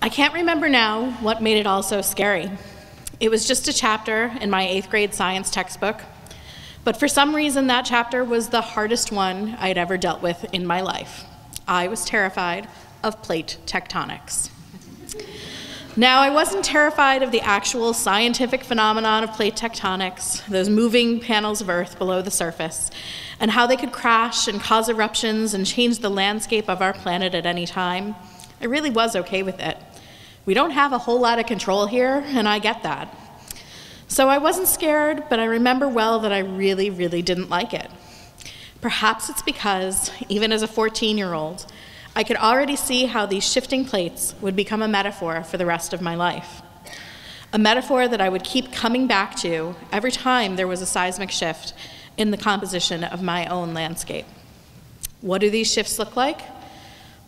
I can't remember now what made it all so scary. It was just a chapter in my 8th grade science textbook, but for some reason that chapter was the hardest one I'd ever dealt with in my life. I was terrified of plate tectonics. Now, I wasn't terrified of the actual scientific phenomenon of plate tectonics, those moving panels of Earth below the surface, and how they could crash and cause eruptions and change the landscape of our planet at any time. I really was okay with it. We don't have a whole lot of control here, and I get that. So I wasn't scared, but I remember well that I really, really didn't like it. Perhaps it's because, even as a 14-year-old, I could already see how these shifting plates would become a metaphor for the rest of my life. A metaphor that I would keep coming back to every time there was a seismic shift in the composition of my own landscape. What do these shifts look like?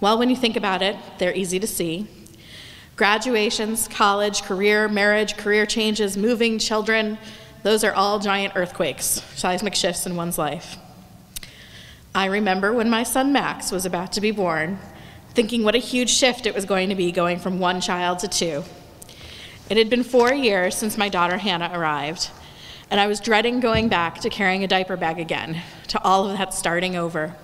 Well, when you think about it, they're easy to see. Graduations, college, career, marriage, career changes, moving, children, those are all giant earthquakes, seismic shifts in one's life. I remember when my son Max was about to be born, thinking what a huge shift it was going to be going from 1 child to 2. It had been 4 years since my daughter Hannah arrived, and I was dreading going back to carrying a diaper bag again, to all of that starting over.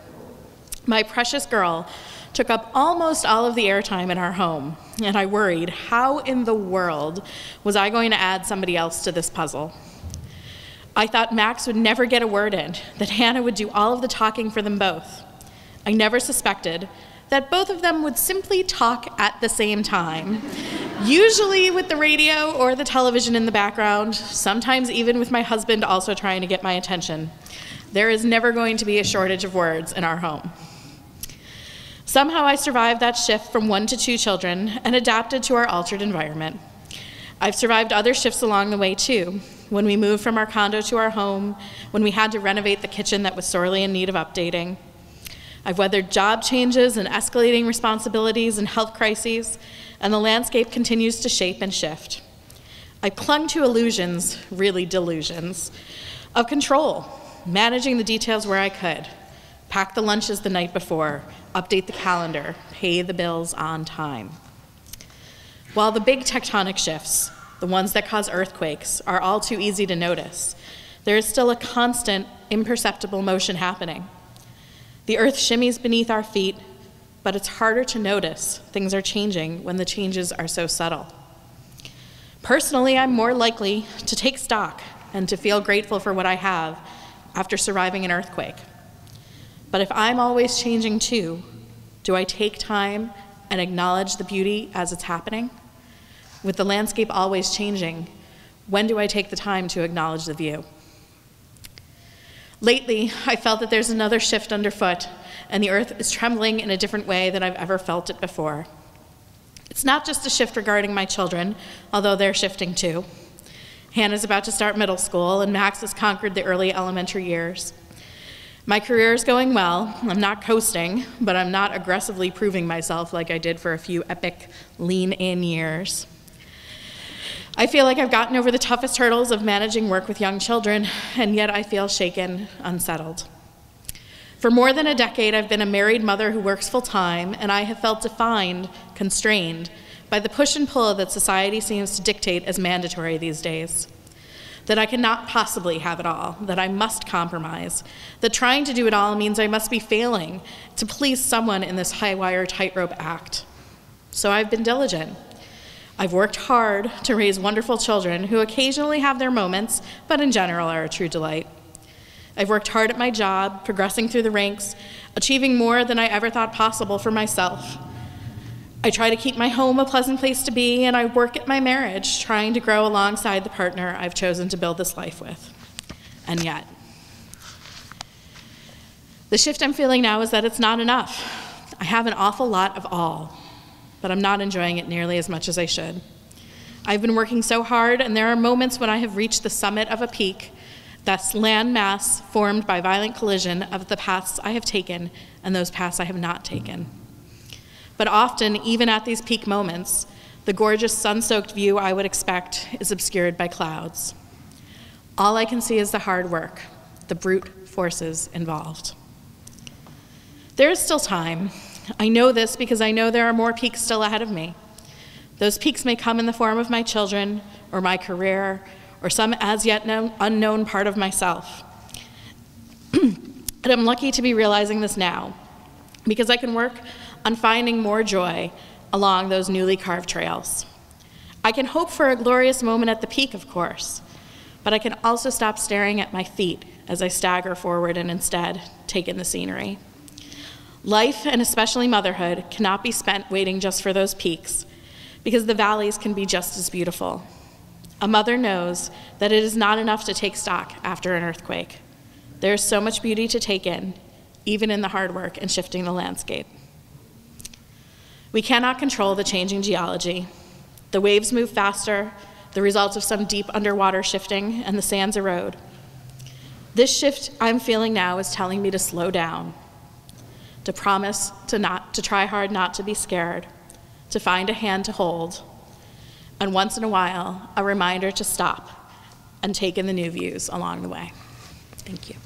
My precious girl took up almost all of the airtime in our home, and I worried, how in the world was I going to add somebody else to this puzzle? I thought Max would never get a word in, that Hannah would do all of the talking for them both. I never suspected that both of them would simply talk at the same time, usually with the radio or the television in the background, sometimes even with my husband also trying to get my attention. There is never going to be a shortage of words in our home. Somehow I survived that shift from 1 to 2 children and adapted to our altered environment. I've survived other shifts along the way too, when we moved from our condo to our home, when we had to renovate the kitchen that was sorely in need of updating. I've weathered job changes and escalating responsibilities and health crises, and the landscape continues to shape and shift. I clung to illusions, really delusions, of control, managing the details where I could, pack the lunches the night before, update the calendar, pay the bills on time. While the big tectonic shifts, the ones that cause earthquakes, are all too easy to notice, there is still a constant, imperceptible motion happening. The earth shimmies beneath our feet, but it's harder to notice things are changing when the changes are so subtle. Personally, I'm more likely to take stock and to feel grateful for what I have after surviving an earthquake. But if I'm always changing too, do I take time and acknowledge the beauty as it's happening? With the landscape always changing, when do I take the time to acknowledge the view? Lately, I felt that there's another shift underfoot, and the earth is trembling in a different way than I've ever felt it before. It's not just a shift regarding my children, although they're shifting too. Hannah's about to start middle school, and Max has conquered the early elementary years. My career is going well. I'm not coasting, but I'm not aggressively proving myself like I did for a few epic lean-in years. I feel like I've gotten over the toughest hurdles of managing work with young children, and yet I feel shaken, unsettled. For more than a decade, I've been a married mother who works full-time, and I have felt defined, constrained, by the push and pull that society seems to dictate as mandatory these days. That I cannot possibly have it all, that I must compromise, that trying to do it all means I must be failing to please someone in this high-wire tightrope act. So I've been diligent. I've worked hard to raise wonderful children who occasionally have their moments, but in general are a true delight. I've worked hard at my job, progressing through the ranks, achieving more than I ever thought possible for myself. I try to keep my home a pleasant place to be, and I work at my marriage, trying to grow alongside the partner I've chosen to build this life with. And yet, the shift I'm feeling now is that it's not enough. I have an awful lot of all, but I'm not enjoying it nearly as much as I should. I've been working so hard, and there are moments when I have reached the summit of a peak, that's land mass formed by violent collision of the paths I have taken and those paths I have not taken. But often, even at these peak moments, the gorgeous sun-soaked view I would expect is obscured by clouds. All I can see is the hard work, the brute forces involved. There is still time. I know this because I know there are more peaks still ahead of me. Those peaks may come in the form of my children, or my career, or some as yet unknown part of myself. And I'm lucky to be realizing this now, because I can work on finding more joy along those newly carved trails. I can hope for a glorious moment at the peak, of course, but I can also stop staring at my feet as I stagger forward and instead take in the scenery. Life, and especially motherhood, cannot be spent waiting just for those peaks, because the valleys can be just as beautiful. A mother knows that it is not enough to take stock after an earthquake. There is so much beauty to take in, even in the hard work and shifting the landscape. We cannot control the changing geology. The waves move faster, the result of some deep underwater shifting, and the sands erode. This shift I'm feeling now is telling me to slow down, to promise to try hard not to be scared, to find a hand to hold, and once in a while, a reminder to stop and take in the new views along the way. Thank you.